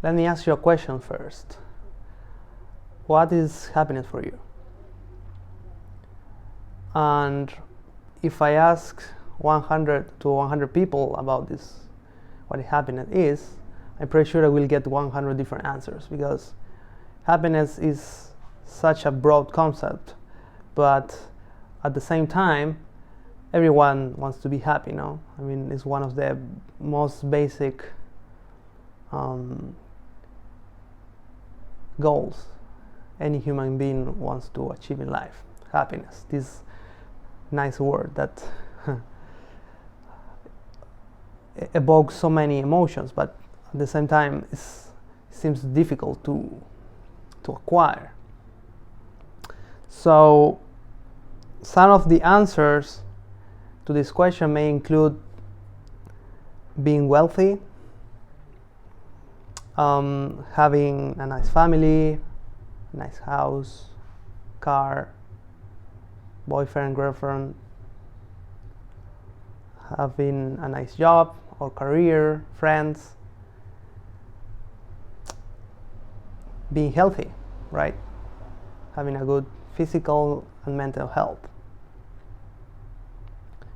Let me ask you a question first. What is happiness for you? And if I ask 100 to 100 people about this, what happiness is, I'm pretty sure I will get 100 different answers, because happiness is such a broad concept, but at the same time, everyone wants to be happy, no? I mean, it's one of the most basic goals any human being wants to achieve in life. Happiness, this nice word that evokes so many emotions, but at the same time it seems difficult to acquire. So some of the answers to this question may include being wealthy, having a nice family, nice house, car, boyfriend, girlfriend, having a nice job or career, friends, being healthy, right? Having a good physical and mental health.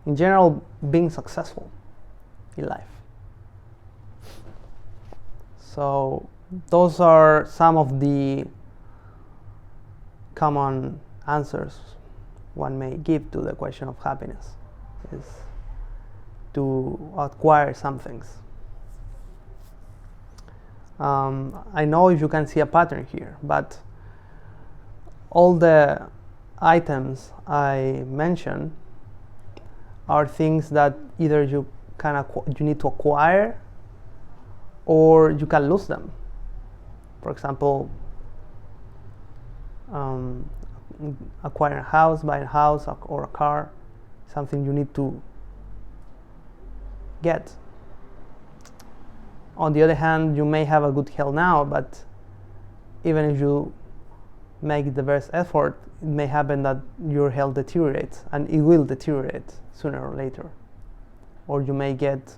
In general, being successful in life. So those are some of the common answers one may give to the question of happiness, is to acquire some things. I know if you can see a pattern here, but all the items I mentioned are things that either you need to acquire or you can lose them. For example, acquiring a house, buying a house or a car, something you need to get. On the other hand, you may have a good health now, but even if you make the best effort, it may happen that your health deteriorates, and it will deteriorate sooner or later. Or you may get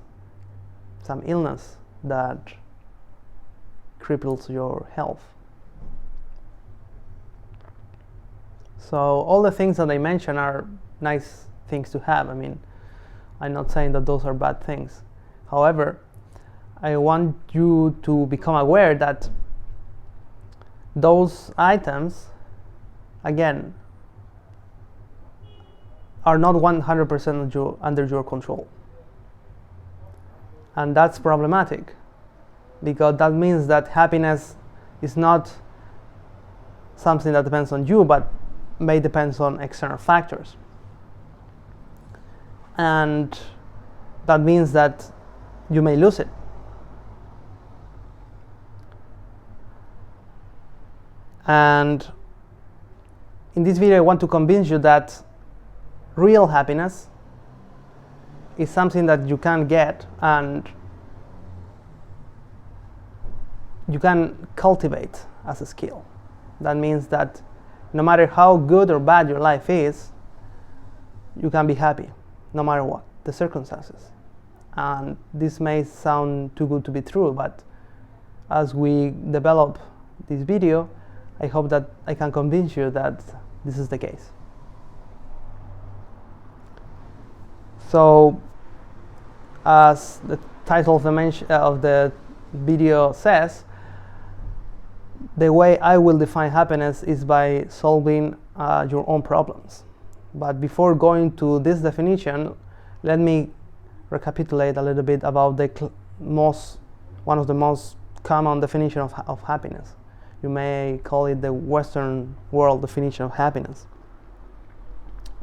some illness that cripples your health. So all the things that I mentioned are nice things to have. I mean, I'm not saying that those are bad things. However, I want you to become aware that those items, again, are not 100% under your control. And that's problematic, because that means that happiness is not something that depends on you, but may depend on external factors. And that means that you may lose it. And in this video, I want to convince you that real happiness is something that you can get and you can cultivate as a skill. That means that no matter how good or bad your life is, you can be happy, no matter what the circumstances. And this may sound too good to be true, but as we develop this video, I hope that I can convince you that this is the case. So, as the title of the video says, the way I will define happiness is by solving your own problems. But before going to this definition, let me recapitulate a little bit about one of the most common definitions of happiness. You may call it the Western world definition of happiness.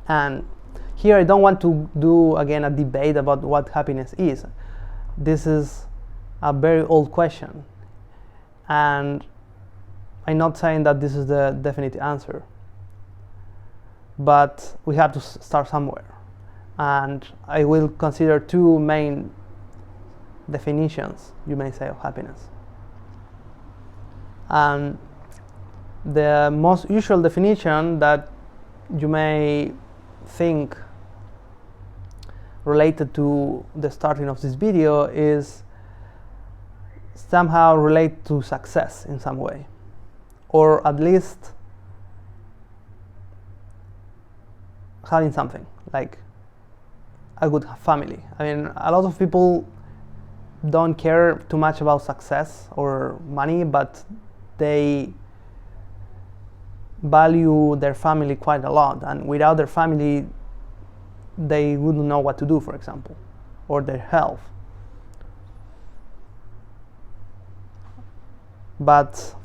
And here I don't want to do again a debate about what happiness is. This is a very old question, and I'm not saying that this is the definite answer, but we have to start somewhere, and I will consider two main definitions, you may say, of happiness. And the most usual definition that you may think related to the starting of this video is somehow relate to success in some way, or at least having something like a good family. I mean, a lot of people don't care too much about success or money, but they value their family quite a lot, and without their family they wouldn't know what to do, for example, or their health. But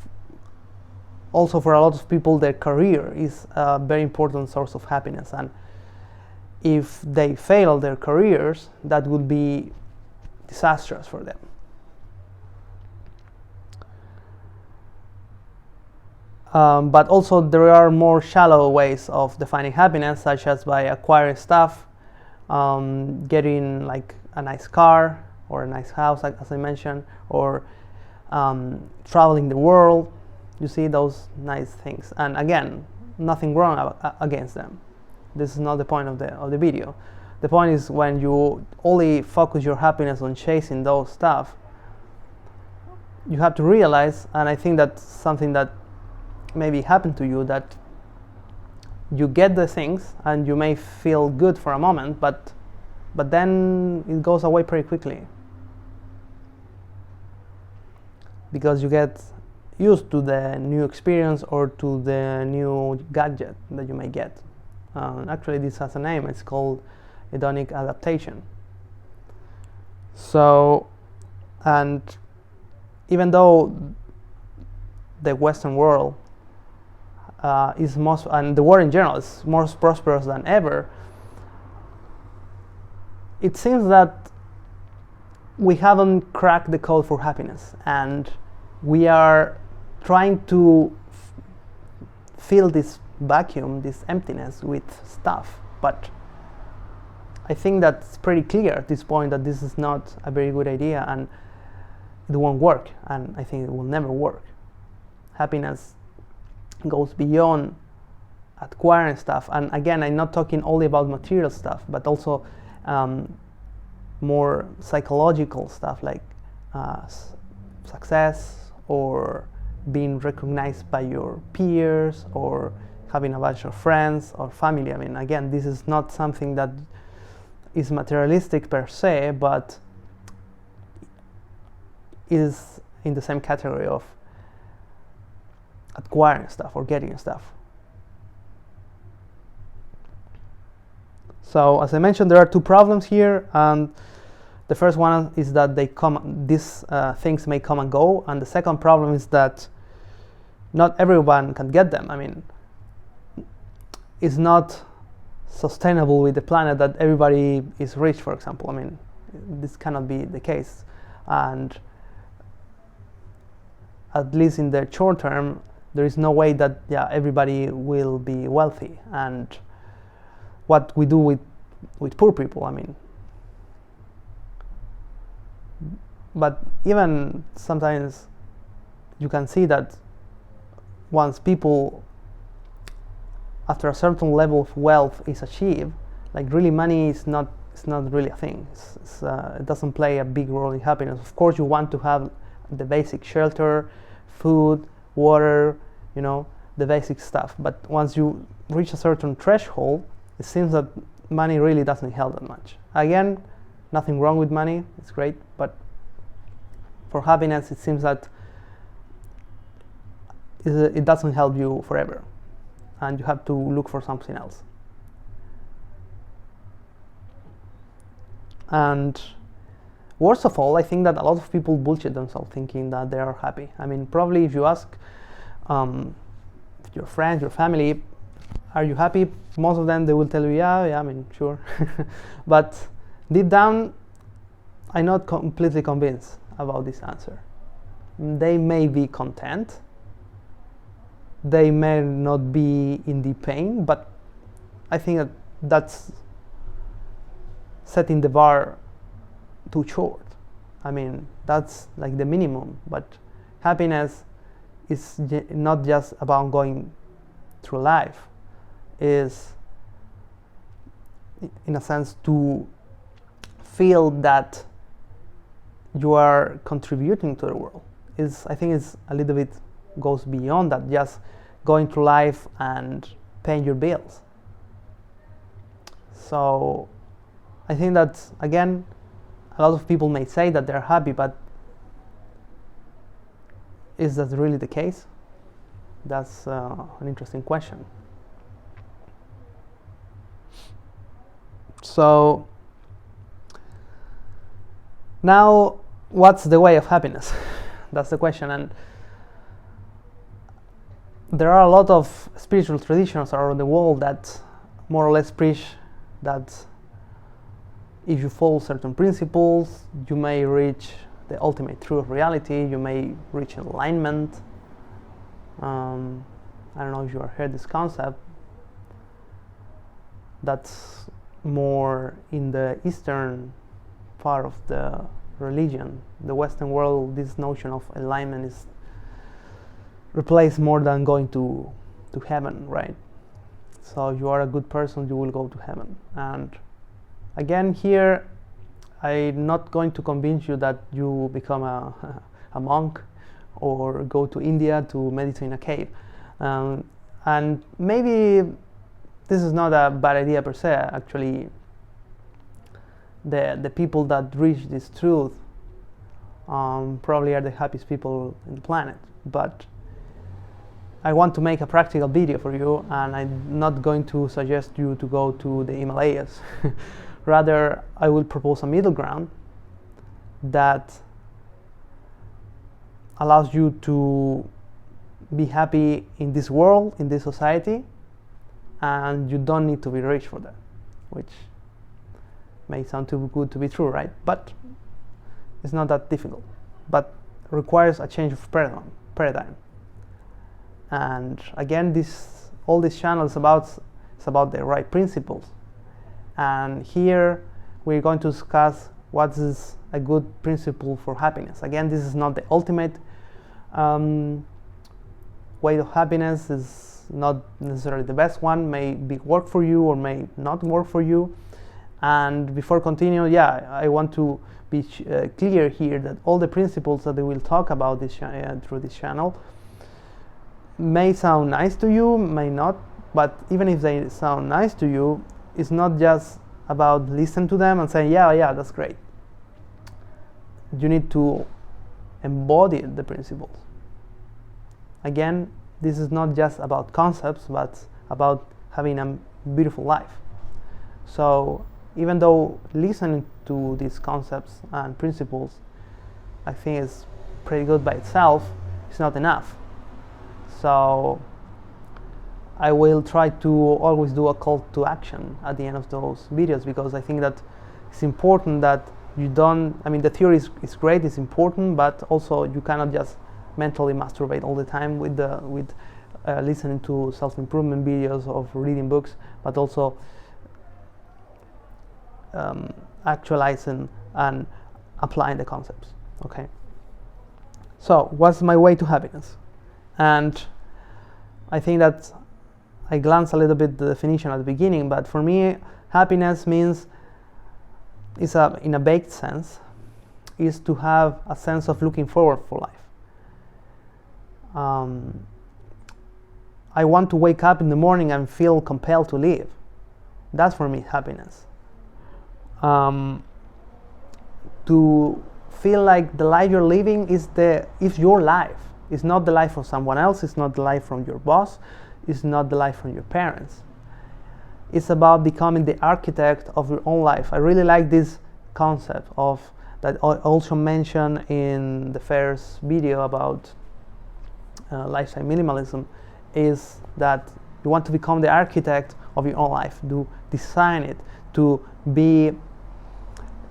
also for a lot of people, their career is a very important source of happiness, and if they fail their careers, that would be disastrous for them. But also there are more shallow ways of defining happiness, such as by acquiring stuff, getting like a nice car or a nice house, as I mentioned, or traveling the world. You see those nice things, and again, nothing wrong against them. This is not the point of the video. The point is when you only focus your happiness on chasing those stuff, you have to realize, and I think that's something that maybe happened to you, that you get the things and you may feel good for a moment, but then it goes away pretty quickly, because you get used to the new experience or to the new gadget that you may get. Actually, this has a name. It's called hedonic adaptation. So, and even though the Western world is most, and the world in general is more prosperous than ever, it seems that we haven't cracked the code for happiness, and we are trying to fill this vacuum, this emptiness, with stuff. But I think that's pretty clear at this point that this is not a very good idea, and it won't work, and I think it will never work. Happiness goes beyond acquiring stuff, and again, I'm not talking only about material stuff, but also more psychological stuff, like success, or being recognized by your peers, or having a bunch of friends or family. I mean, again, this is not something that is materialistic per se, but is in the same category of acquiring stuff or getting stuff. So, as I mentioned, there are two problems here, and the first one is that these things may come and go, and the second problem is that not everyone can get them. I mean, it's not sustainable with the planet that everybody is rich, for example. I mean, this cannot be the case, and at least in the short term, there is no way that everybody will be wealthy. And what we do with poor people, I mean. But even sometimes you can see that once people, after a certain level of wealth is achieved, like really money is not really a thing. It doesn't play a big role in happiness. Of course, you want to have the basic shelter, food, water, the basic stuff. But once you reach a certain threshold, it seems that money really doesn't help that much. Again, nothing wrong with money, it's great, but for happiness, it seems that it doesn't help you forever, and you have to look for something else. And worst of all, I think that a lot of people bullshit themselves thinking that they are happy. I mean, probably if you ask your friends, your family, are you happy? Most of them, they will tell you, yeah, I mean, sure. But deep down, I'm not completely convinced about this answer. They may be content, they may not be in deep pain, but I think that's setting the bar too short. I mean, that's like the minimum, but happiness is not just about going through life. Is, in a sense, to feel that you are contributing to the world. I think it's a little bit goes beyond that, just going through life and paying your bills. So I think that, again, a lot of people may say that they're happy, but is that really the case? That's an interesting question. So now, what's the way of happiness? That's the question. And there are a lot of spiritual traditions around the world that more or less preach that if you follow certain principles, you may reach the ultimate truth of reality, you may reach enlightenment. I don't know if you have heard this concept. That's more in the eastern part of the religion. The Western world, this notion of enlightenment is replaced more than going to heaven, right? So if you are a good person, you will go to heaven. And again, here, I'm not going to convince you that you become a monk or go to India to meditate in a cave. And maybe this is not a bad idea per se. Actually, the people that reach this truth probably are the happiest people on the planet. But I want to make a practical video for you, and I'm not going to suggest you to go to the Himalayas. Rather, I will propose a middle ground that allows you to be happy in this world, in this society, and you don't need to be rich for that, which may sound too good to be true, right? But it's not that difficult, but requires a change of paradigm. And again, all this channel is about the right principles. And here we're going to discuss what is a good principle for happiness. Again, this is not the ultimate way of happiness. Is not necessarily the best one. May work for you or may not work for you. And before continuing, I want to be clear here that all the principles that we will talk about through this channel may sound nice to you, may not. But even if they sound nice to you, it's not just about listen to them and say, yeah, that's great. You need to embody the principles. Again, this is not just about concepts, but about having a beautiful life. So even though listening to these concepts and principles, I think is pretty good by itself, it's not enough. So I will try to always do a call to action at the end of those videos, because I think that it's important that you don't, the theory is great, it's important, but also you cannot just mentally masturbate all the time with listening to self-improvement videos, of reading books, but also actualizing and applying the concepts. Okay. So what's my way to happiness? And I think that I glanced a little bit the definition at the beginning, but for me, happiness means, in a baked sense, is to have a sense of looking forward for life. I want to wake up in the morning and feel compelled to live. That's for me happiness. To feel like the life you're living is your life. It's not the life of someone else. It's not the life from your boss. It's not the life from your parents. It's about becoming the architect of your own life. I really like this concept of that I also mentioned in the first video about lifestyle minimalism, is that you want to become the architect of your own life, to design it, to be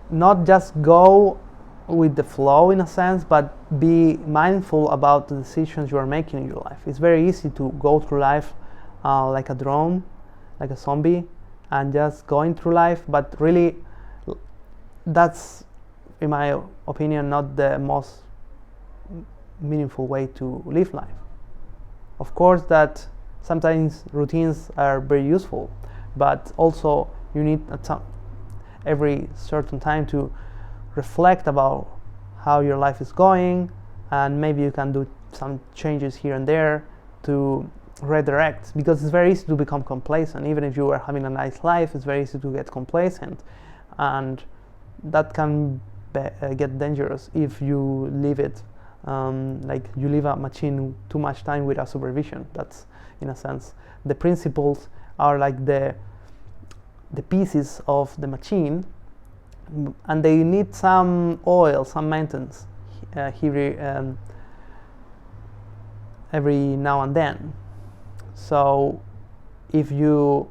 not just go with the flow in a sense, but be mindful about the decisions you are making in your life. It's very easy to go through life like a drone, like a zombie, and just going through life, but really that's, in my opinion, not the most meaningful way to live life. Of course that sometimes routines are very useful, but also you need every certain time to reflect about how your life is going, and maybe you can do some changes here and there to redirect, because it's very easy to become complacent. Even if you are having a nice life, it's very easy to get complacent, and that can get dangerous if you leave it like you leave a machine too much time without supervision. That's, in a sense, the principles are like the pieces of the machine, and they need some oil, some maintenance every now and then. So if you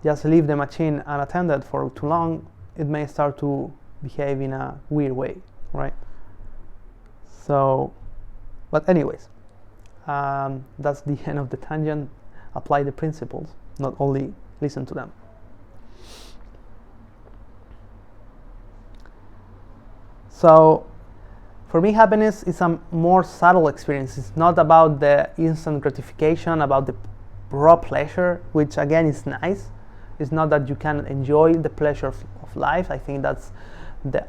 just leave the machine unattended for too long, it may start to behave in a weird way, right? So, but anyways, that's the end of the tangent. Apply the principles, not only listen to them. So for me, happiness is a more subtle experience. It's not about the instant gratification, about the raw pleasure, which again is nice. It's not that you can enjoy the pleasure of life. I think that's the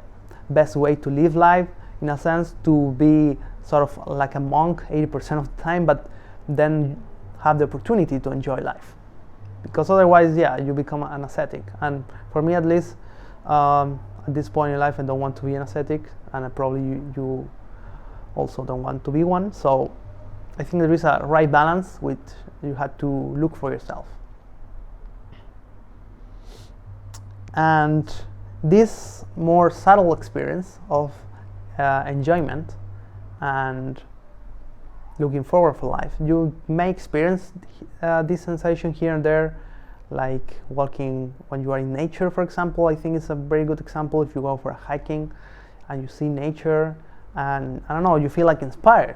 best way to live life, in a sense, to be sort of like a monk 80% of the time, but then have the opportunity to enjoy life. Because otherwise, yeah, you become an ascetic. And for me, at least, at this point in life, I don't want to be an ascetic, and probably you also don't want to be one. So I think there is a right balance which you had to look for yourself. And this more subtle experience of enjoyment and looking forward for life, you may experience this sensation here and there, like walking when you are in nature, for example. I think it's a very good example. If you go for a hiking and you see nature, and I don't know, you feel like inspired.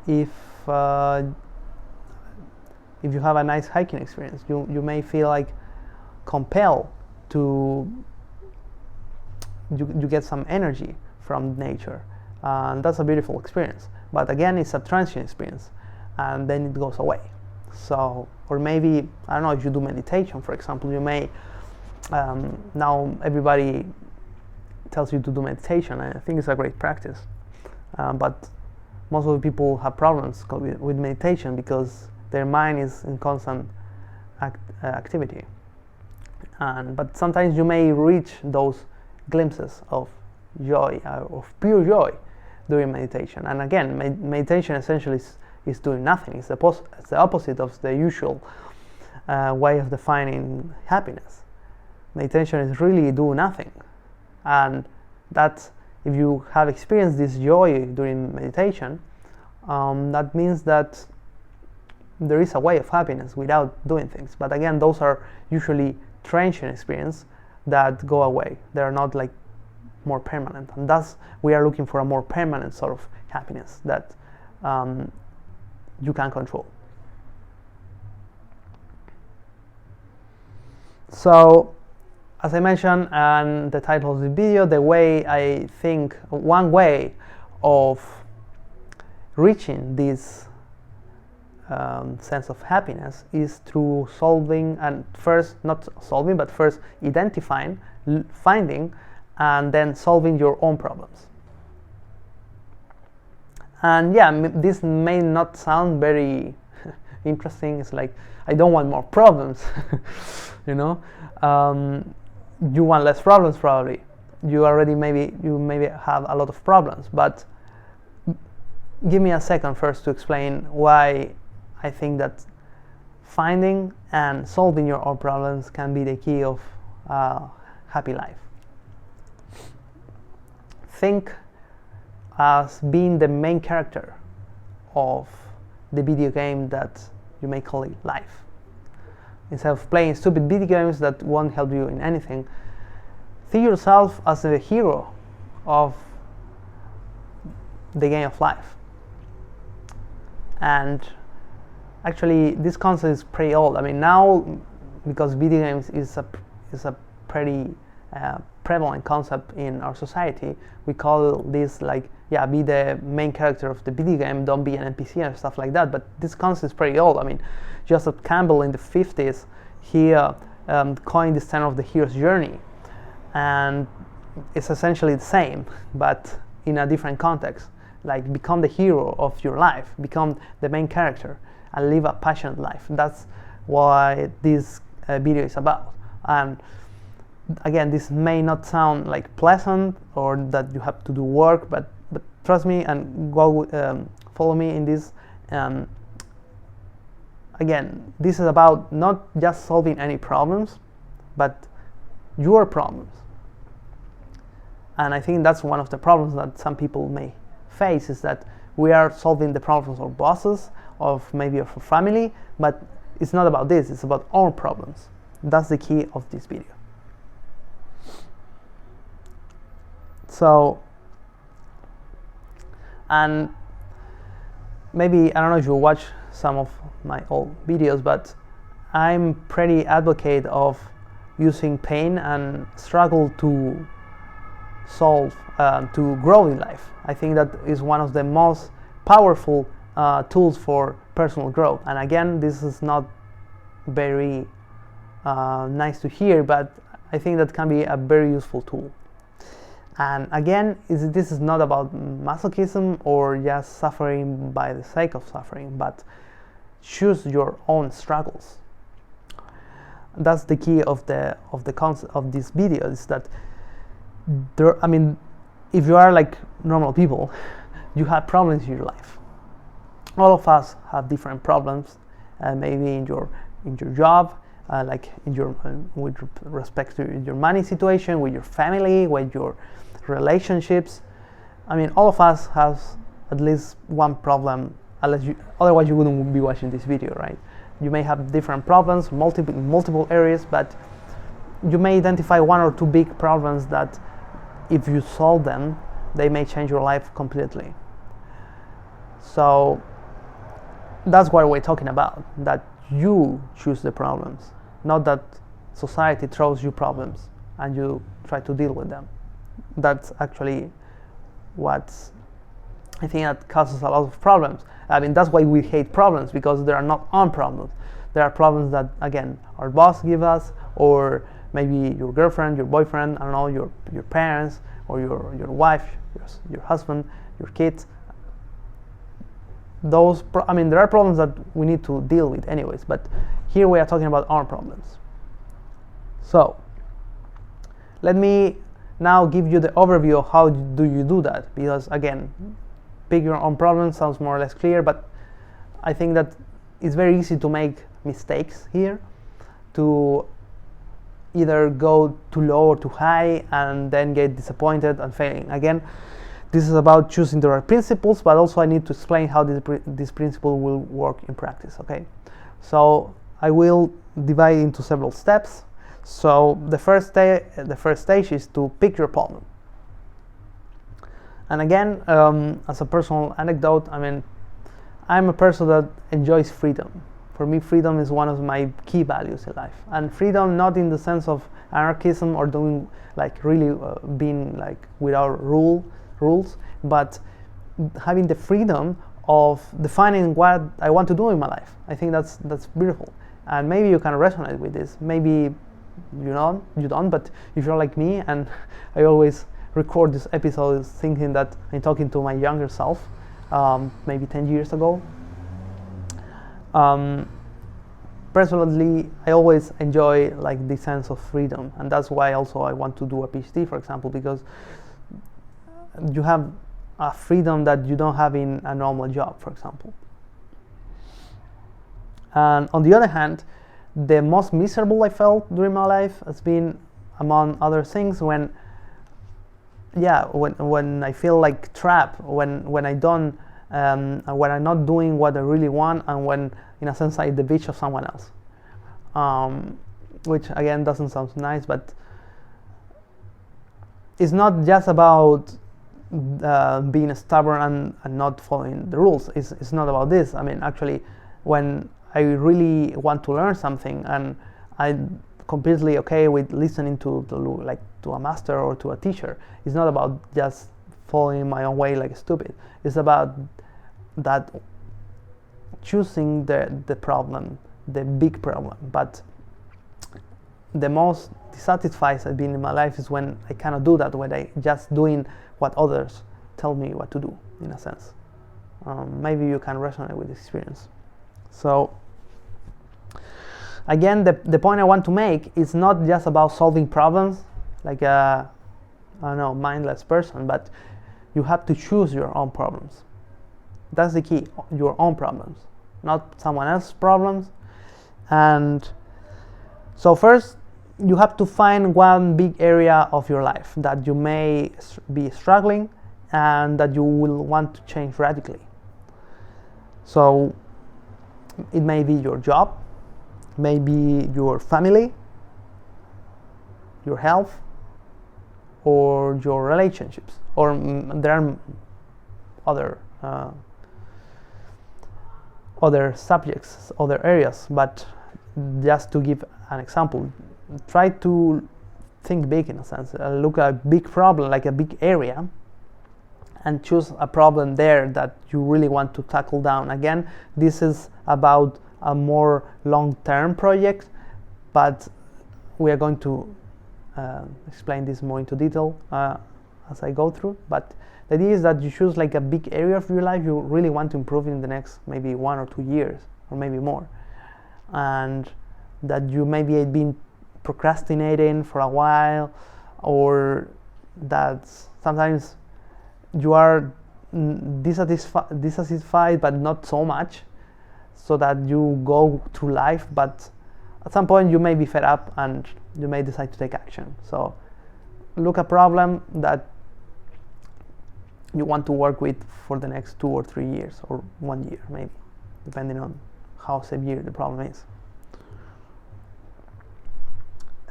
If you have a nice hiking experience, you may feel like compelled to you get some energy from nature, and that's a beautiful experience. But again, it's a transient experience, and then it goes away. So, or maybe, I don't know, if you do meditation, for example, you may now everybody tells you to do meditation, and I think it's a great practice, but most of the people have problems with meditation because their mind is in constant activity. But sometimes you may reach those glimpses of joy, of pure joy, during meditation. And again, meditation essentially is doing nothing. It's the opposite of the usual way of defining happiness. Meditation is really do nothing, and that if you have experienced this joy during meditation, that means that there is a way of happiness without doing things. But again, those are usually transient experiences that go away. They are not like more permanent, and thus we are looking for a more permanent sort of happiness that you can control. So, as I mentioned in the title of the video, the way I think, one way of reaching this sense of happiness is through solving, and first, not solving, but first identifying, finding, and then solving your own problems. And yeah, this may not sound very interesting. It's like, I don't want more problems, you know. You want less problems, probably. You maybe have a lot of problems, but give me a second first to explain why I think that finding and solving your own problems can be the key of a happy life. Think as being the main character of the video game that you may call it life. Instead of playing stupid video games that won't help you in anything, see yourself as the hero of the game of life. And actually, this concept is pretty old. I mean, now, because video games is a pretty prevalent concept in our society, we call this like, yeah, be the main character of the video game, don't be an NPC and stuff like that. But this concept is pretty old. I mean, Joseph Campbell in the 50s, he coined this term of the hero's journey, and it's essentially the same, but in a different context, like become the hero of your life, become the main character, and live a passionate life. That's what this video is about. And again, this may not sound like pleasant or that you have to do work, but trust me and go follow me in this. Again, this is about not just solving any problems, but your problems. And I think that's one of the problems that some people may face, is that we are solving the problems of bosses, of maybe of a family, but it's not about this, it's about our problems. That's the key of this video. So, and maybe, I don't know if you watch some of my old videos, but I'm pretty advocate of using pain and struggle to solve, to grow in life. I think that is one of the most powerful tools for personal growth. And again, this is not very nice to hear, but I think that can be a very useful tool. And again, this is not about masochism or just suffering by the sake of suffering, but choose your own struggles. That's the key of the concept of this video, is that I mean, if you are like normal people, you have problems in your life. All of us have different problems, maybe in your job, like in your with respect to your money situation, with your family, with your relationships. I mean, all of us have at least one problem, otherwise you wouldn't be watching this video, right? You may have different problems, multiple areas, but you may identify one or two big problems that if you solve them, they may change your life completely. So that's what we're talking about, that you choose the problems, not that society throws you problems and you try to deal with them. That's actually what I think that causes a lot of problems. I mean, that's why we hate problems, because they are not our problems. There are problems that, again, our boss give us, or maybe your girlfriend, your boyfriend, I don't know, your parents, or your wife, your husband, your kids. I mean, there are problems that we need to deal with anyways, but here we are talking about our problems. So let me now give you the overview of how do you do that, because again, pick your own problem sounds more or less clear, but I think that it's very easy to make mistakes here, to either go too low or too high and then get disappointed and failing. Again, this is about choosing the right principles, but also I need to explain how this principle will work in practice, okay? So I will divide into several steps. So the first stage is to pick your problem. And again, as a personal anecdote, I mean, I'm a person that enjoys freedom. For me, freedom is one of my key values in life. And freedom not in the sense of anarchism or doing like really being like without rules, but having the freedom of defining what I want to do in my life. I think that's beautiful. And maybe you can resonate with this. Maybe you don't, but if you're like me, and I always record this episode thinking that I'm talking to my younger self, maybe 10 years ago. Personally, I always enjoy like the sense of freedom, and that's why also I want to do a PhD, for example, because you have a freedom that you don't have in a normal job, for example. And on the other hand, the most miserable I felt during my life has been, among other things, when I feel like trapped, when I don't, when I'm not doing what I really want, and when, in a sense, I'm the bitch of someone else, which again doesn't sound nice, but it's not just about being stubborn and not following the rules. It's not about this. I mean, actually, when I really want to learn something and I'm completely okay with listening to a master or to a teacher, it's not about just following my own way like stupid. It's about that choosing the problem, the big problem. But the most dissatisfied I've been in my life is when I cannot do that, when I just doing what others tell me what to do, in a sense. Maybe you can resonate with this experience. So again, the point I want to make is not just about solving problems like a, I don't know, mindless person, but you have to choose your own problems. That's the key, your own problems, not someone else's problems. And so first, you have to find one big area of your life that you may be struggling and that you will want to change radically. So it may be your job, maybe your family, your health, or your relationships, or there are other subjects, other areas, but just to give an example, try to think big, in a sense. Look at a big problem, like a big area, and choose a problem there that you really want to tackle down. Again, this is about a more long-term project, but we are going to explain this more into detail as I go through. But the idea is that you choose like a big area of your life you really want to improve in the next maybe 1 or 2 years, or maybe more, and that you maybe have been procrastinating for a while, or that sometimes you are dissatisfied but not so much, so that you go through life, but at some point you may be fed up and you may decide to take action. So look at a problem that you want to work with for the next 2 or 3 years, or 1 year maybe, depending on how severe the problem is.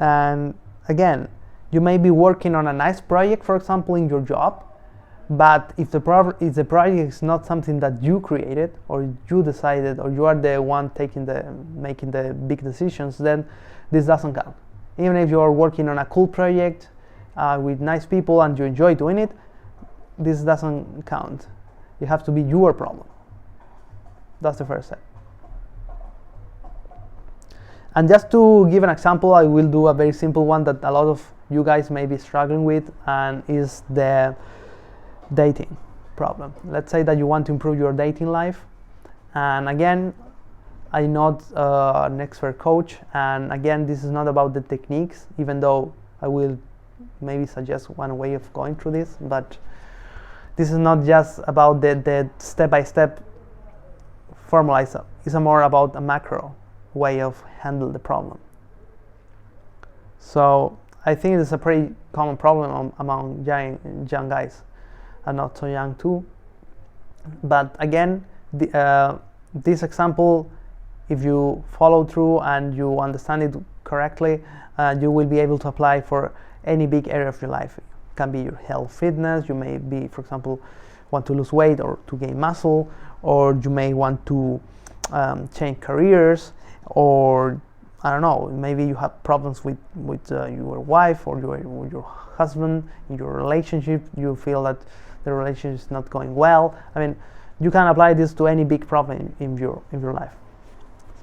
And again, you may be working on a nice project, for example, in your job, but if the project is not something that you created, or you decided, or you are the one making the big decisions, then this doesn't count. Even if you are working on a cool project with nice people and you enjoy doing it, this doesn't count. You have to be your problem. That's the first step. And just to give an example, I will do a very simple one that a lot of you guys may be struggling with, and is the dating problem. Let's say that you want to improve your dating life, and again, I'm not an expert coach, and again, this is not about the techniques, even though I will maybe suggest one way of going through this, but this is not just about the step-by-step formula. It's more about a macro way of handle the problem. So I think it's a pretty common problem among young guys, and not so young too. But again, this example, if you follow through and you understand it correctly, you will be able to apply for any big area of your life. It can be your health, fitness. You may be, for example, want to lose weight or to gain muscle, or you may want to change careers, or I don't know, maybe you have problems with your wife or your husband in your relationship. You feel that the relationship is not going well. I mean, you can apply this to any big problem in your life.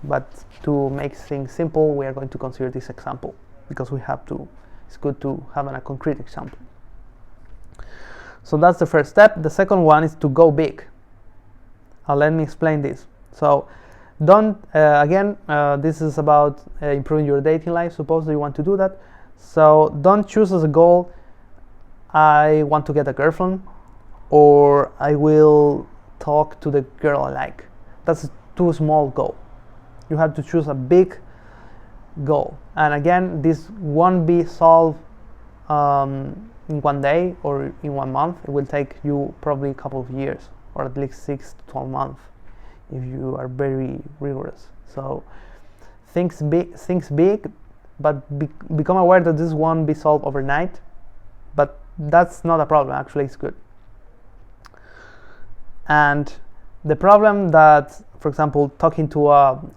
But to make things simple, we are going to consider this example, because it's good to have a concrete example. So that's the first step. The second one is to go big. Let me explain this. So don't, this is about improving your dating life. Suppose that you want to do that. So don't choose as a goal, I want to get a girlfriend, or I will talk to the girl I like. That's too small goal. You have to choose a big goal. And again, this won't be solved in 1 day or in 1 month. It will take you probably a couple of years, or at least 6 to 12 months if you are very rigorous. So think big, but become aware that this won't be solved overnight. But that's not a problem, actually it's good. And the problem that, for example, talking to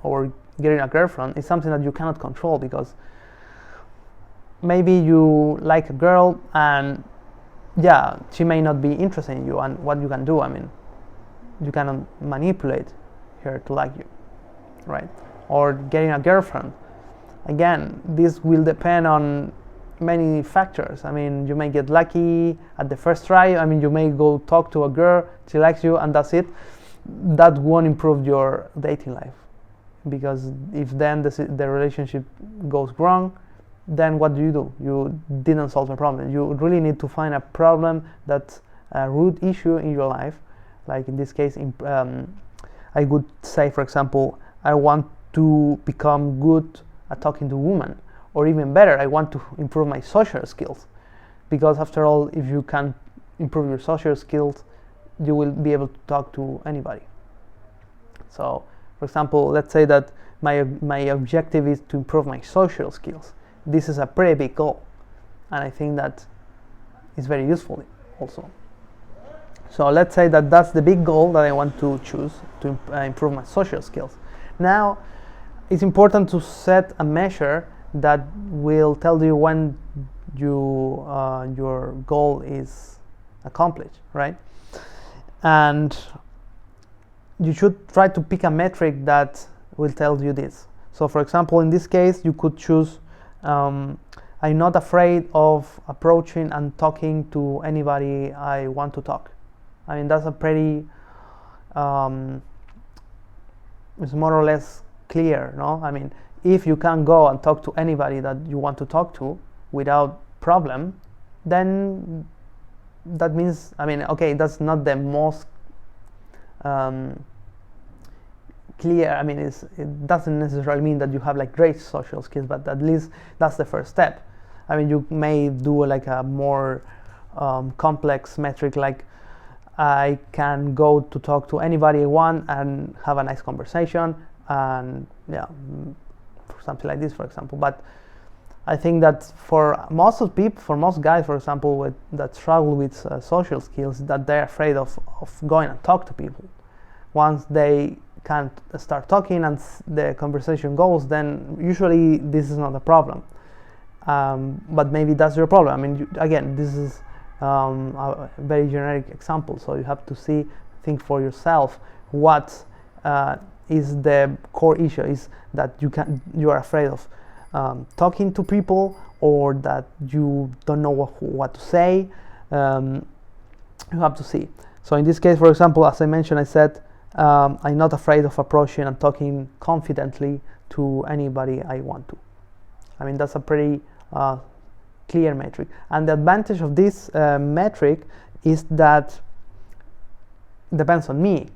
or getting a girlfriend is something that you cannot control, because maybe you like a girl and she may not be interested in you, and what you can do, I mean, you cannot manipulate her to like you, right? Or getting a girlfriend, again, this will depend on many factors. I mean, you may get lucky at the first try. I mean, you may go talk to a girl, she likes you, and that's it. That won't improve your dating life, because if then the relationship goes wrong, then what do? You didn't solve a problem. You really need to find a problem that's a root issue in your life. Like in this case, I would say, for example, I want to become good at talking to women, or even better, I want to improve my social skills, because after all, if you can improve your social skills, you will be able to talk to anybody. So, for example, let's say that my objective is to improve my social skills. This is a pretty big goal, and I think that is very useful also. So let's say that that's the big goal that I want to choose to improve my social skills. Now, it's important to set a measure that will tell you when your goal is accomplished, right? And you should try to pick a metric that will tell you this. So, for example, in this case, you could choose I'm not afraid of approaching and talking to anybody I want to talk. I mean, that's a pretty it's more or less clear, no? I mean, if you can go and talk to anybody that you want to talk to without problem, then that means, I mean, okay, that's not the most clear. I mean, it doesn't necessarily mean that you have like great social skills, but at least that's the first step. I mean, you may do like a more complex metric, like I can go to talk to anybody I want and have a nice conversation, and yeah, something like this, for example. But I think that for most of people, for most guys, for example, that struggle with social skills, that they're afraid of going and talk to people. Once they can't start talking and the conversation goes, then usually this is not a problem. But maybe that's your problem. I mean, again, this is a very generic example, so you have to think for yourself what is the core issue. Is that you are afraid of talking to people, or that you don't know what to say. You have to see. So in this case, for example, as I mentioned, I said I'm not afraid of approaching and talking confidently to anybody I want to. I mean, that's a pretty clear metric, and the advantage of this metric is that it depends on me.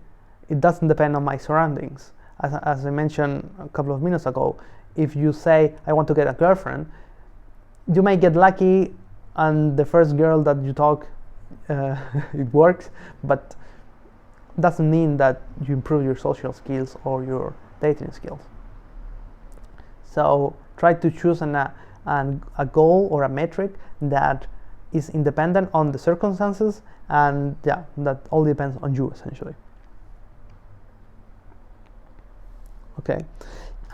It doesn't depend on my surroundings. As I mentioned a couple of minutes ago, if you say I want to get a girlfriend, you may get lucky and the first girl that you talk it works, but doesn't mean that you improve your social skills or your dating skills. So try to choose a goal or a metric that is independent on the circumstances, and yeah, that all depends on you essentially. Okay,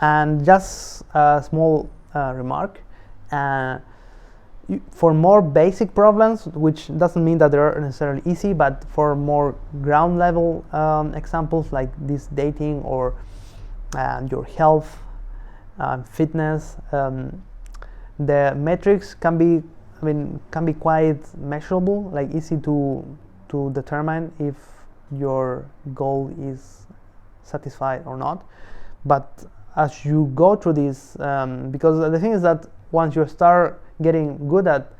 and just a small remark. For more basic problems, which doesn't mean that they're necessarily easy, but for more ground level examples like this dating or your health, fitness, the metrics can be quite measurable, like easy to determine if your goal is satisfied or not. But as you go through this, because the thing is that once you start getting good at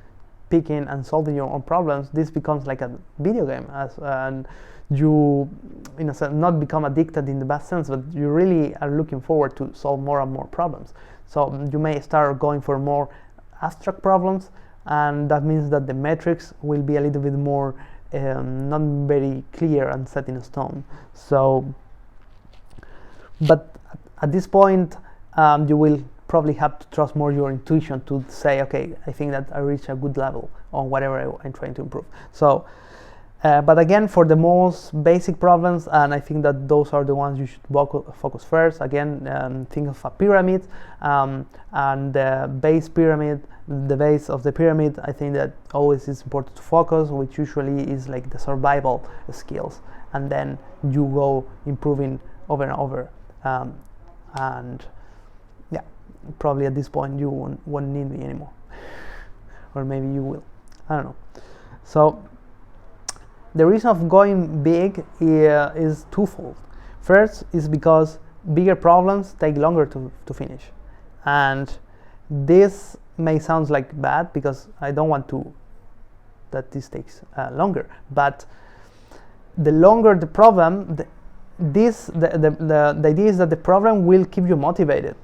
picking and solving your own problems, this becomes like a video game, and you, in a sense, not become addicted in the bad sense, but you really are looking forward to solve more and more problems. So you may start going for more abstract problems, and that means that the metrics will be a little bit more not very clear and set in stone. So, but at this point, you will probably have to trust more your intuition to say, okay, I think that I reached a good level on whatever I'm trying to improve. So, but again, for the most basic problems, and I think that those are the ones you should focus first. Again, think of a pyramid, and the base pyramid, the base of the pyramid, I think that always is important to focus, which usually is like the survival skills, and then you go improving over and over, and yeah, probably at this point you won't need me anymore. or maybe you will. I don't know. So the reason of going big is twofold. First is because bigger problems take longer to finish, and this may sound like bad because I don't want that this takes longer, but the longer the problem, the idea is that the problem will keep you motivated.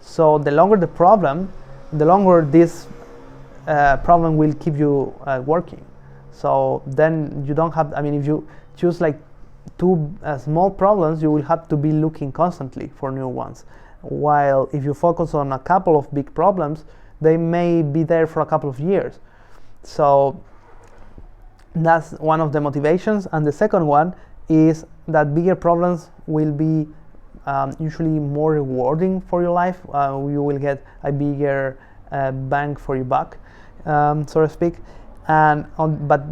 So the longer the problem, the longer this problem will keep you working. So then you don't have, I mean, if you choose like two small problems, you will have to be looking constantly for new ones. While if you focus on a couple of big problems, they may be there for a couple of years. So that's one of the motivations. And the second one is that bigger problems will be usually more rewarding for your life. You will get a bigger bang for your buck, so to speak. But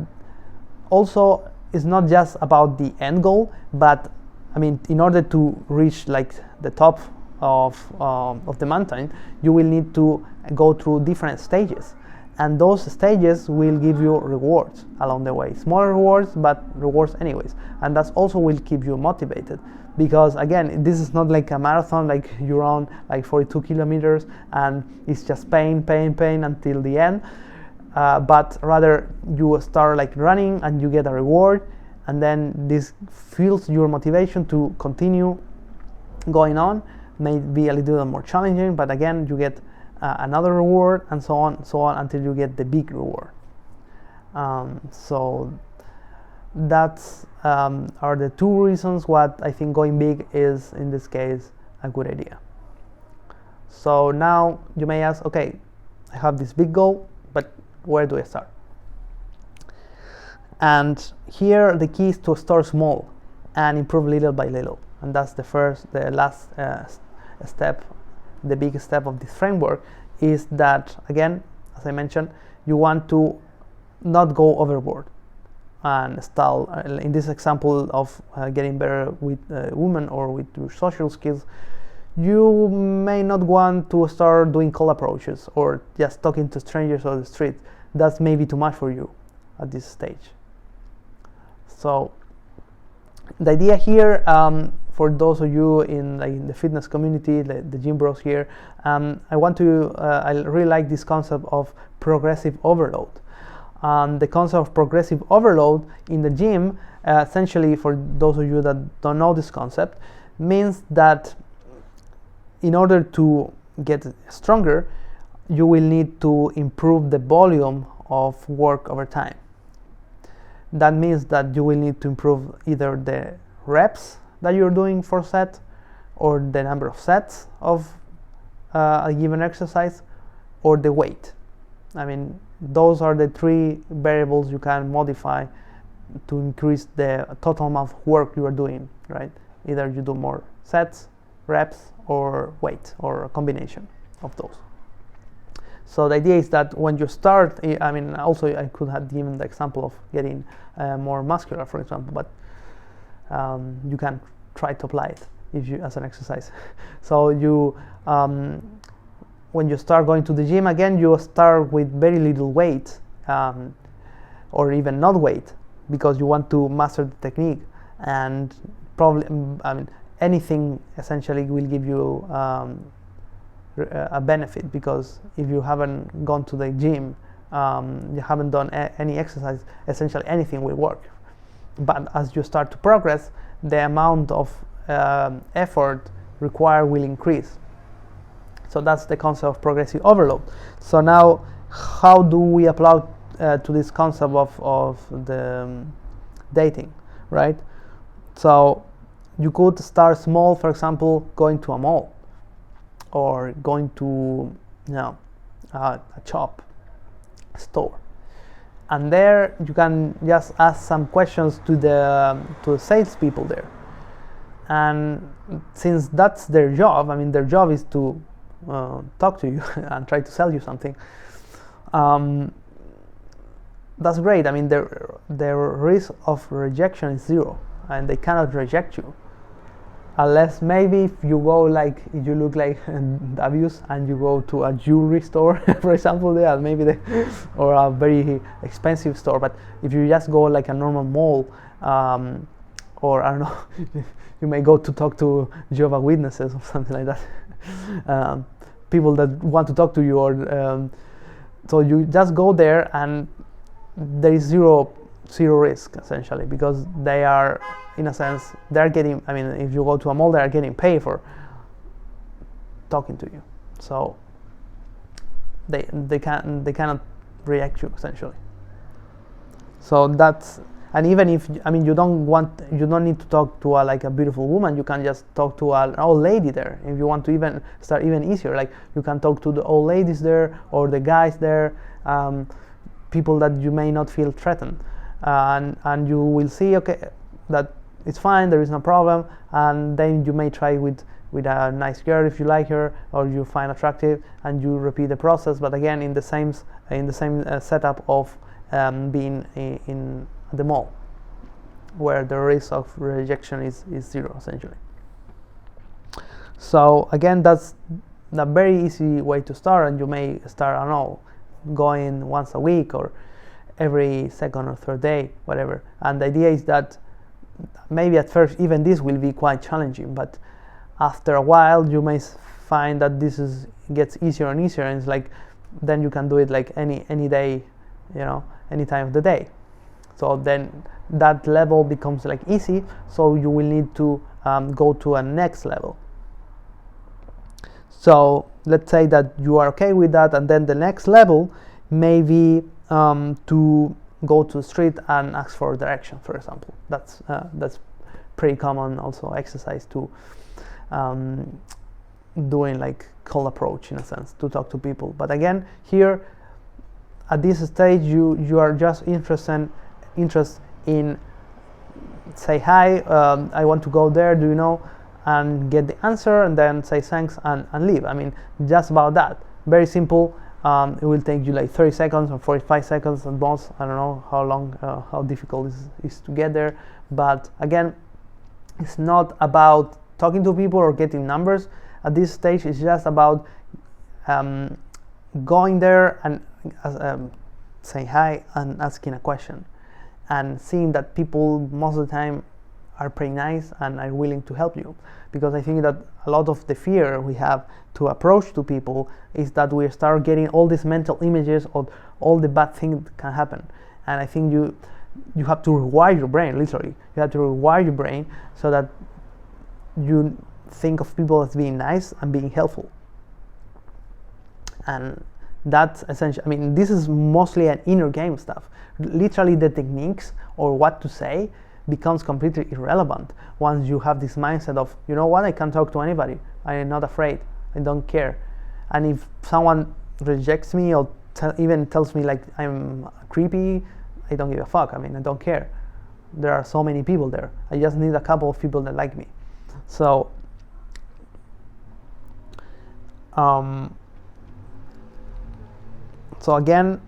also, it's not just about the end goal, but I mean, in order to reach like the top of the mountain, you will need to go through different stages, and those stages will give you rewards along the way. Smaller rewards, but rewards anyways, and that also will keep you motivated. Because again, this is not like a marathon, like you run like 42 kilometers and it's just pain until the end. But rather you start like running and you get a reward, and then this fuels your motivation to continue going on. May be a little more challenging, but again you get another reward, and so on until you get the big reward. So that's are the two reasons what I think going big is in this case a good idea. So now you may ask, okay, I have this big goal, but where do I start? And here the key is to start small and improve little by little, and that's the last step. The big step of this framework is that, again, as I mentioned, you want to not go overboard and stall. In this example of getting better with women or with your social skills, you may not want to start doing cold approaches or just talking to strangers on the street. That's maybe too much for you at this stage. So the idea here, for those of you in like the fitness community, the gym bros here, I really like this concept of progressive overload. The concept of progressive overload in the gym, essentially, for those of you that don't know this concept, means that in order to get stronger, you will need to improve the volume of work over time. That means that you will need to improve either the reps that you're doing for set, or the number of sets of a given exercise, or the weight. I mean, those are the three variables you can modify to increase the total amount of work you are doing, right? Either you do more sets, reps, or weight, or a combination of those. So the idea is that when you start, I mean, also I could have given the example of getting more muscular, for example, but you can try to apply it as an exercise. So you, when you start going to the gym, again, you start with very little weight, or even not weight, because you want to master the technique, and probably, I mean, anything essentially will give you a benefit, because if you haven't gone to the gym, you haven't done any exercise, essentially anything will work. But as you start to progress, the amount of effort required will increase. So that's the concept of progressive overload. So now, how do we apply to this concept of the dating, right? So you could start small, for example, going to a mall, or going to a shop, a store, and there you can just ask some questions to the salespeople there. And since that's their job, I mean, their job is to talk to you and try to sell you something. That's great. I mean, their risk of rejection is zero, and they cannot reject you. unless maybe if you go like, if you look like abuse and you go to a jewelry store for example, yeah, maybe or a very expensive store. But if you just go like a normal mall, or I don't know, you may go to talk to Jehovah's Witnesses or something like that, people that want to talk to you, or so you just go there and there is zero risk essentially, because they are, in a sense, they're getting, I mean, if you go to a mall, they are getting paid for talking to you, so they cannot react you essentially. So that's, and even if, I mean, you don't need to talk to like a beautiful woman, you can just talk to an old lady there. If you want to even start even easier, like you can talk to the old ladies there or the guys there, people that you may not feel threatened, and you will see, okay, that it's fine, there is no problem, and then you may try with a nice girl if you like her or you find attractive, and you repeat the process, but again in the same setup of being in the mall, where the risk of rejection is zero essentially. So again, that's a very easy way to start, and you may start, I don't know, going once a week or every second or third day, whatever. And the idea is that maybe at first even this will be quite challenging, but after a while you may find that this gets easier and easier, and it's like then you can do it like any day, you know, any time of the day. So then that level becomes like easy, so you will need to go to a next level. So let's say that you are okay with that, and then the next level may be to go to the street and ask for direction, for example. That's pretty common also exercise to doing like cold approach in a sense, to talk to people. But again, here at this stage you are just interested in say hi, I want to go there, do you know, and get the answer, and then say thanks and leave. I mean, just about that. Very simple. It will take you like 30 seconds or 45 seconds at most. I don't know how long, how difficult it is to get there. But again, it's not about talking to people or getting numbers. At this stage, it's just about going there and saying hi and asking a question, and seeing that people most of the time are pretty nice and are willing to help you. Because I think that a lot of the fear we have to approach to people is that we start getting all these mental images of all the bad things that can happen. And I think you have to rewire your brain, literally. You have to rewire your brain so that you think of people as being nice and being helpful. And that's essential. I mean, this is mostly an inner game stuff. Literally, the techniques or what to say becomes completely irrelevant once you have this mindset of, you know what, I can talk to anybody, I am not afraid, I don't care. And if someone rejects me or even tells me like I'm creepy, I don't give a fuck. I mean, I don't care. There are so many people there. I just need a couple of people that like me. So so again,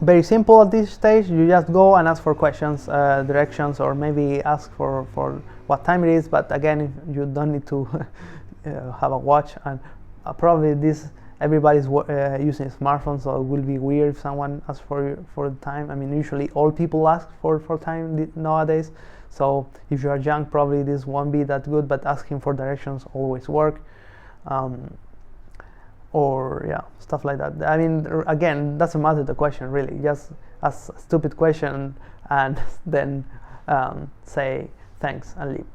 very simple at this stage. You just go and ask for questions, directions, or maybe ask for what time it is. But again, if you don't need to have a watch, and probably everybody's using a smartphone, so it will be weird if someone asks for the time. I mean, usually all people ask for time nowadays. So if you are young, probably this won't be that good, but asking for directions always work. Or yeah, stuff like that. I mean, again, doesn't matter the question really. Just ask a stupid question and then say thanks and leave.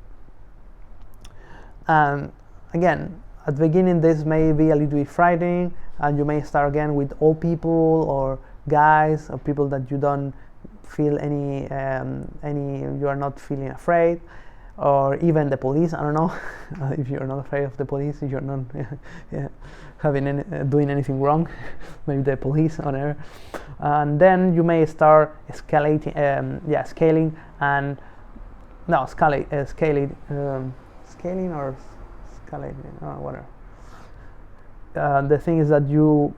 And again, at the beginning, this may be a little bit frightening, and you may start again with old people or guys or people that you don't feel any you are not feeling afraid, or even the police. I don't know if you're not afraid of the police, if you're not doing anything wrong, maybe the police or whatever. And then you may start scaling and whatever. The thing is that you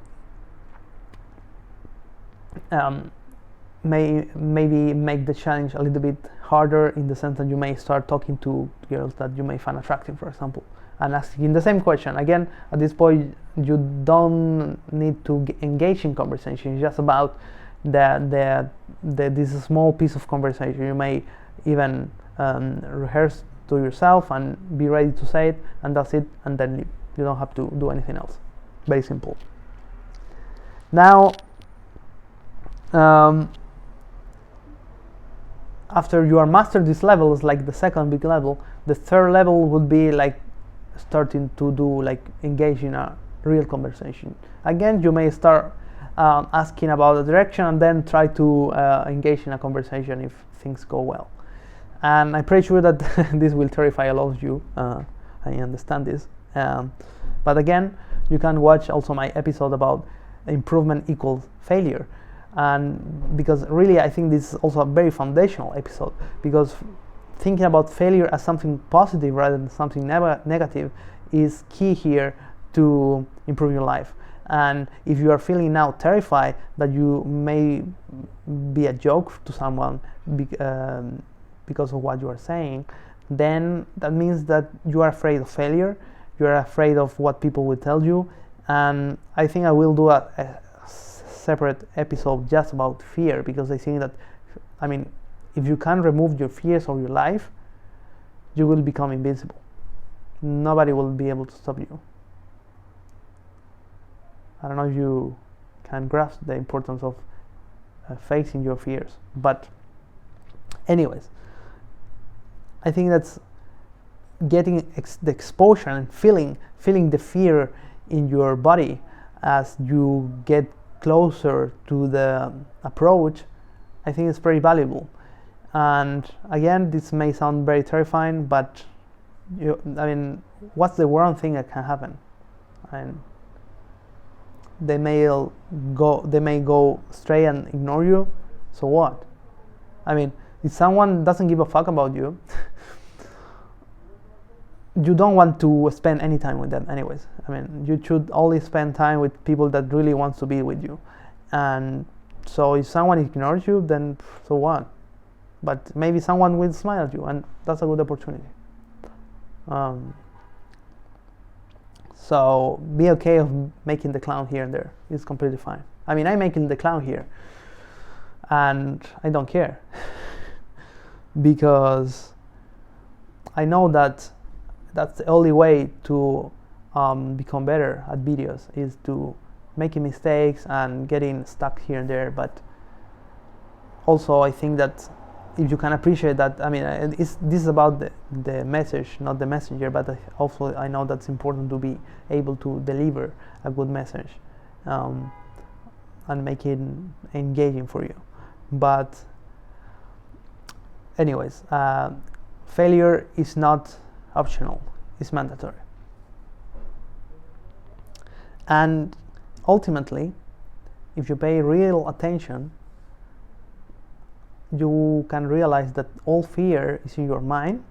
maybe make the challenge a little bit harder in the sense that you may start talking to girls that you may find attractive, for example, and asking the same question. Again, at this point, you don't need to engage in conversation. It's just about this small piece of conversation. You may even rehearse to yourself and be ready to say it, and that's it, and then leave. You don't have to do anything else. Very simple. Now, after you are mastered this level, is like the second big level. The third level would be like starting to do like engage in a real conversation. Again, you may start asking about the direction and then try to engage in a conversation if things go well. And I'm pretty sure that this will terrify a lot of you. I understand this. But again, you can watch also my episode about improvement equals failure. And because really I think this is also a very foundational episode, because thinking about failure as something positive rather than something negative is key here to improve your life. And if you are feeling now terrified that you may be a joke to someone because of what you are saying, then that means that you are afraid of failure, you are afraid of what people will tell you. And I think I will do a separate episode just about fear, because I think that, I mean, if you can remove your fears of your life, you will become invincible. Nobody will be able to stop you. I don't know if you can grasp the importance of facing your fears, but anyways, I think that's getting the exposure and feeling the fear in your body as you get closer to the approach. I think it's pretty valuable. And again, this may sound very terrifying, but I mean, what's the worst thing that can happen? And they may go straight and ignore you. So what? I mean, if someone doesn't give a fuck about you, you don't want to spend any time with them anyways. I mean, you should only spend time with people that really wants to be with you. And so if someone ignores you, then so what? But maybe someone will smile at you, and that's a good opportunity. So be okay of making the clown here and there. It's completely fine. I mean, I'm making the clown here, and I don't care because I know that that's the only way to become better at videos, is to making mistakes and getting stuck here and there. But also I think that if you can appreciate that, I mean, this is about the message, not the messenger, but also I know that's important to be able to deliver a good message and make it engaging for you. But anyways, failure is not optional, it's mandatory. And ultimately, if you pay real attention, you can realize that all fear is in your mind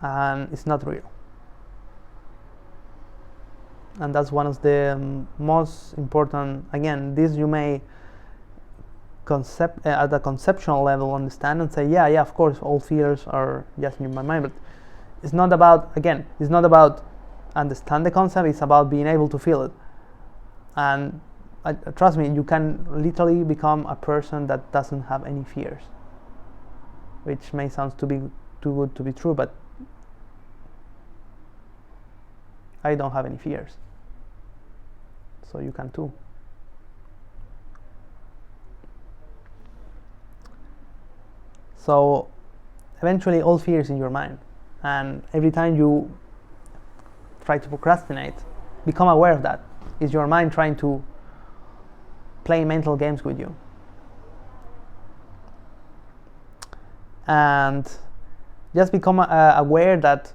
and it's not real. And that's one of the most important, again, this you may at a conceptual level understand and say, yeah, of course, all fears are just in my mind, but it's not about, again, it's not about understand the concept, it's about being able to feel it. And trust me, you can literally become a person that doesn't have any fears, which may sound too good to be true, but I don't have any fears, so you can too. So eventually all fear is in your mind, and every time you try to procrastinate, become aware of that. Is your mind trying to play mental games with you? And just become aware that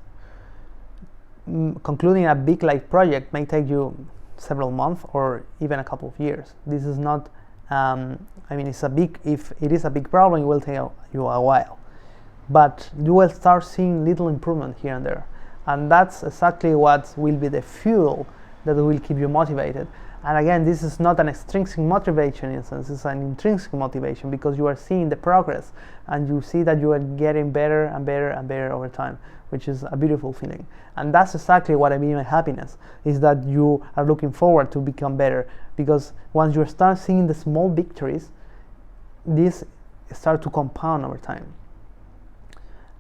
concluding a big life project may take you several months or even a couple of years. This is not, I mean, if it is a big problem, it will take you a while. But you will start seeing little improvement here and there. And that's exactly what will be the fuel that will keep you motivated. And again, this is not an extrinsic motivation in a sense, it's an intrinsic motivation, because you are seeing the progress and you see that you are getting better and better and better over time, which is a beautiful feeling. And that's exactly what I mean by happiness, is that you are looking forward to become better, because once you start seeing the small victories, these start to compound over time.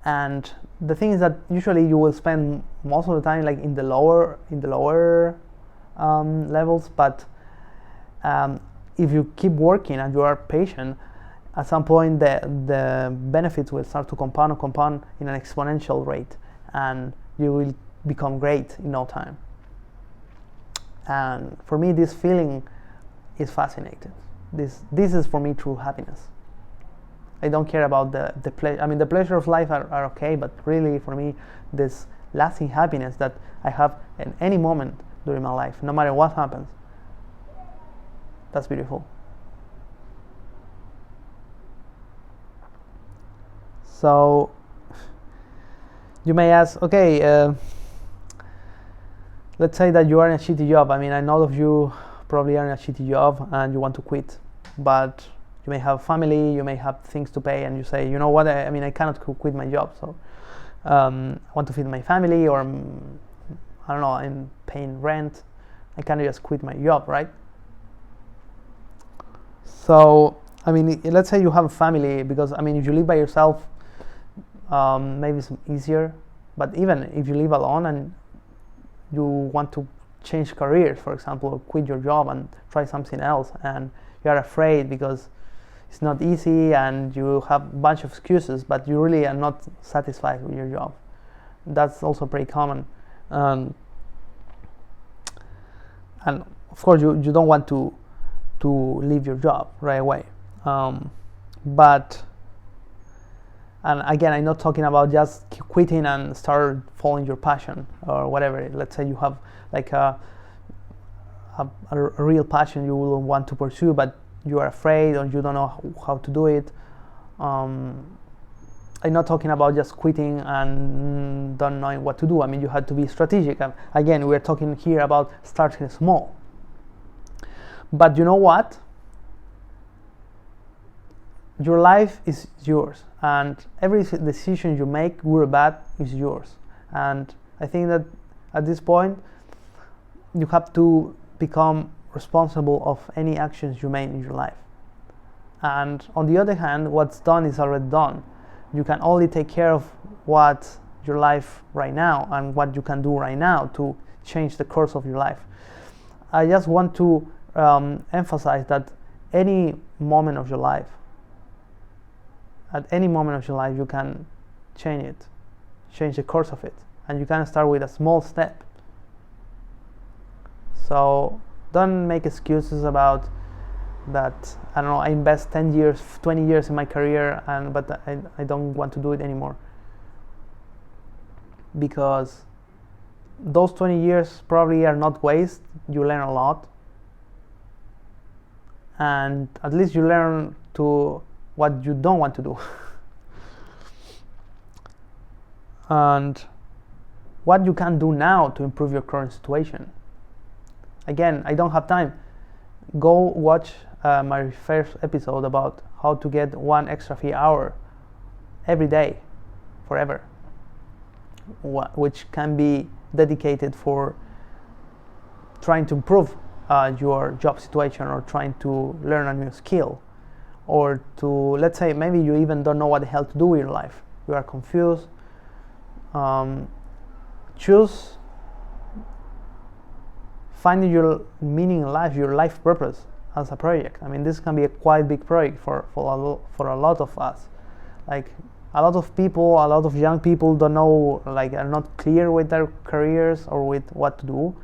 And the thing is that usually you will spend most of the time like in the lower levels, but if you keep working and you are patient, at some point the benefits will start to compound in an exponential rate, and you will become great in no time. And for me, this feeling is fascinating. This is for me true happiness. I don't care about the pleasure. I mean, the pleasure of life are okay, but really for me, this lasting happiness that I have in any moment during my life, no matter what happens, that's beautiful. So you may ask, okay, let's say that you are in a shitty job. I mean, I know of you probably are in a shitty job and you want to quit, but you may have family, you may have things to pay, and you say, you know what, I mean, I cannot quit my job, so I want to feed my family, or I don't know, I'm paying rent, I can't just quit my job, right? So, I mean, let's say you have a family, because, I mean, if you live by yourself, maybe it's easier, but even if you live alone and you want to change careers, for example, or quit your job and try something else, and you are afraid because it's not easy and you have a bunch of excuses, but you really are not satisfied with your job. That's also pretty common. And of course you don't want to leave your job right away. But, and again, I'm not talking about just quitting and start following your passion or whatever. Let's say you have like a real passion you will want to pursue, but you are afraid or you don't know how to do it. I'm not talking about just quitting and don't knowing what to do. I mean, you have to be strategic. Again, we're talking here about starting small. But you know what? Your life is yours, and every decision you make, good or bad, is yours. And I think that at this point, you have to become responsible of any actions you make in your life. And on the other hand, what's done is already done. You can only take care of what your life right now and what you can do right now to change the course of your life. I just want to emphasize that any moment of your life, at any moment of your life, you can change it, change the course of it, and you can start with a small step. So don't make excuses about that. I don't know, I invest 10 years, 20 years in my career, but I don't want to do it anymore. Because those 20 years probably are not waste. You learn a lot. And at least you learn to what you don't want to do. And what you can do now to improve your current situation. Again, I don't have time. Go watch my first episode about how to get 1 extra free hour every day, forever, which can be dedicated for trying to improve your job situation, or trying to learn a new skill, or to, let's say, maybe you even don't know what the hell to do with your life. You are confused. Choose finding your meaning in life, your life purpose as a project. I mean, this can be a quite big project for a lot of us. Like, a lot of people, a lot of young people don't know, like, are not clear with their careers or with what to do.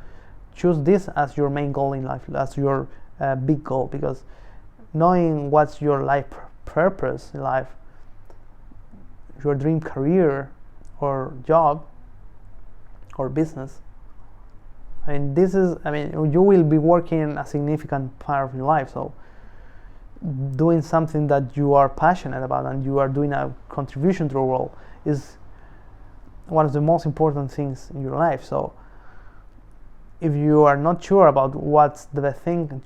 Choose this as your main goal in life, as your big goal, because knowing what's your life purpose in life, your dream career or job or business, I mean, you will be working a significant part of your life. So doing something that you are passionate about and you are doing a contribution to the world is one of the most important things in your life. So if you are not sure about what's the best thing,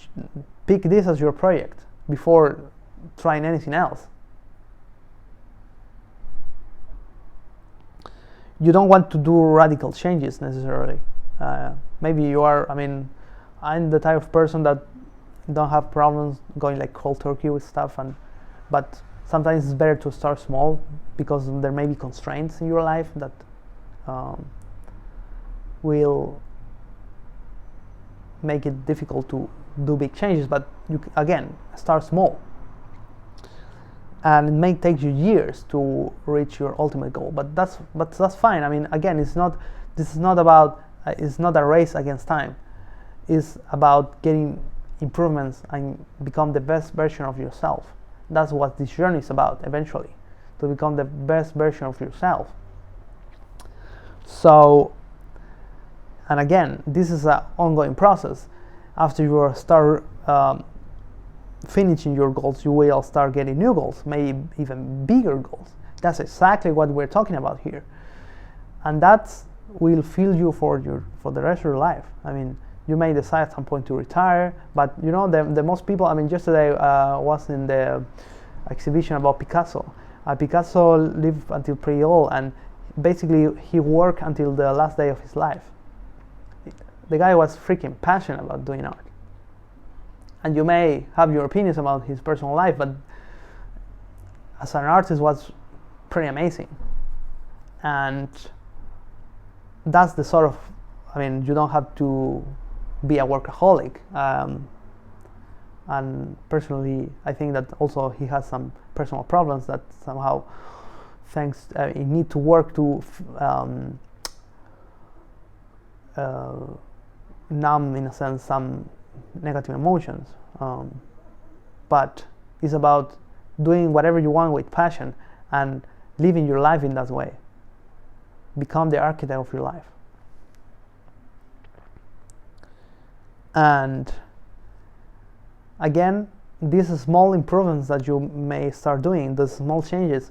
pick this as your project before trying anything else. You don't want to do radical changes necessarily. Maybe you are, I mean, I'm the type of person that don't have problems going like cold turkey with stuff, but sometimes it's better to start small because there may be constraints in your life that will make it difficult to do big changes, but you again start small. And it may take you years to reach your ultimate goal, but that's fine. I mean, again, this is not about it's not a race against time. It's about getting improvements and become the best version of yourself. That's what this journey is about eventually, to become the best version of yourself. So, and again, this is an ongoing process. After you start finishing your goals, you will start getting new goals, maybe even bigger goals. That's exactly what we're talking about here, and that will fuel you for the rest of your life. I mean, you may decide at some point to retire, but you know, the most people, I mean, yesterday was in the exhibition about Picasso. Picasso lived until pretty old, and basically he worked until the last day of his life. The guy was freaking passionate about doing art. And you may have your opinions about his personal life, but as an artist was pretty amazing. And that's the sort of, I mean, you don't have to be a workaholic. And personally, I think that also he has some personal problems that somehow, you need to work to numb, in a sense, some negative emotions, but it's about doing whatever you want with passion and living your life in that way. Become the architect of your life. And again, these small improvements that you may start doing, the small changes,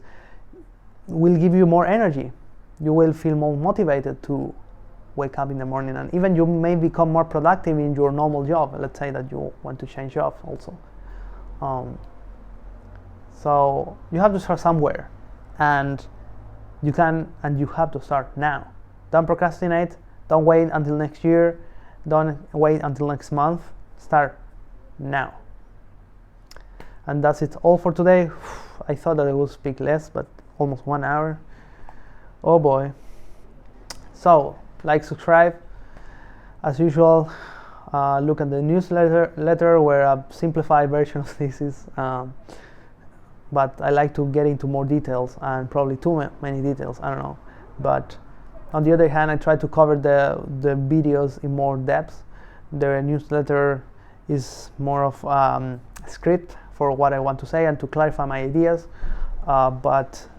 will give you more energy. You will feel more motivated to wake up in the morning, and even you may become more productive in your normal job. Let's say that you want to change jobs also. So you have to start somewhere, and you have to start now. Don't procrastinate. Don't wait until next year. Don't wait until next month. Start now. And that's it all for today. I thought that I would speak less, but almost 1 hour. Oh boy. So, like, subscribe. As usual, look at the newsletter where a simplified version of this is. But I like to get into more details, and probably too many details, I don't know. But on the other hand, I try to cover the videos in more depth. The newsletter is more of a script for what I want to say and to clarify my ideas, but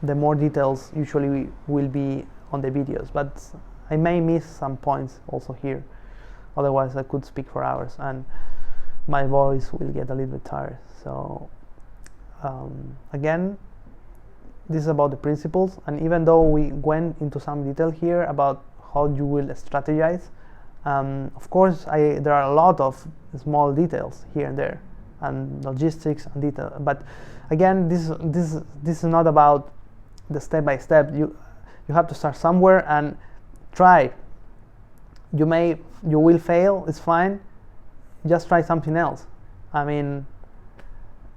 the more details usually will be on the videos, but I may miss some points also here. Otherwise I could speak for hours and my voice will get a little bit tired. So again, this is about the principles, and even though we went into some detail here about how you will strategize, of course there are a lot of small details here and there and logistics and detail, but again, this is not about the step by step. You have to start somewhere and try. You will fail, it's fine. Just try something else. I mean,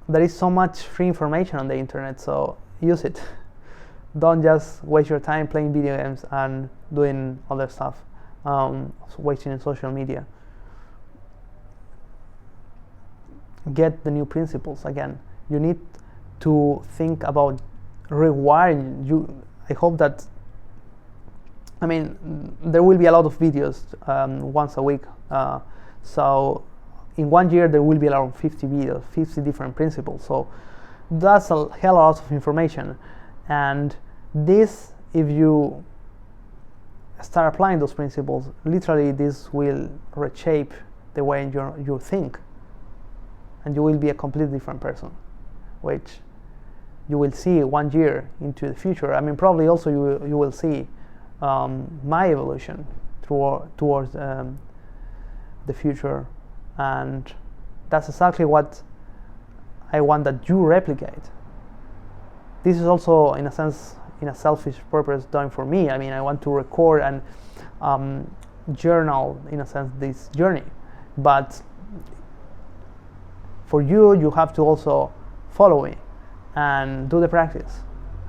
there is so much free information on the internet, so use it. Don't just waste your time playing video games and doing other stuff, wasting in social media. Get the new principles. Again, you need to think about rewiring you. I hope that, I mean, there will be a lot of videos once a week, so in 1 year there will be around 50 videos, 50 different principles, so that's a hell lot of information. And this, if you start applying those principles, literally this will reshape the way you think, and you will be a completely different person, which you will see 1 year into the future. I mean, probably also you will see my evolution towards the future. And that's exactly what I want that you replicate. This is also, in a sense, in a selfish purpose done for me. I mean, I want to record and journal, in a sense, this journey. But for you, you have to also follow me and do the practice,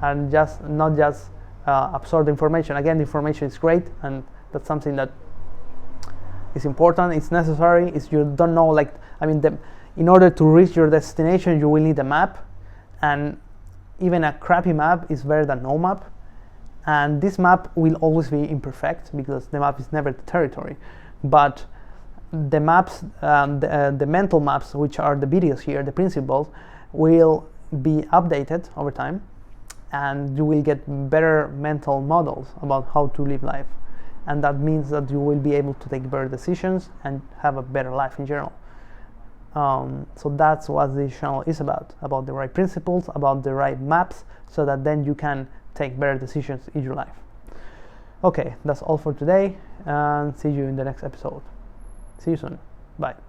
and not just absorb the information. Again, the information is great, and that's something that is important. It's necessary. If you don't know, like, I mean, in order to reach your destination, you will need a map, and even a crappy map is better than no map. And this map will always be imperfect because the map is never the territory. But the maps, the mental maps, which are the videos here, the principles, will be updated over time, and you will get better mental models about how to live life. And that means that you will be able to take better decisions and have a better life in general. So that's what this channel is about the right principles, about the right maps, so that then you can take better decisions in your life. Okay, that's all for today, and see you in the next episode. See you soon. Bye.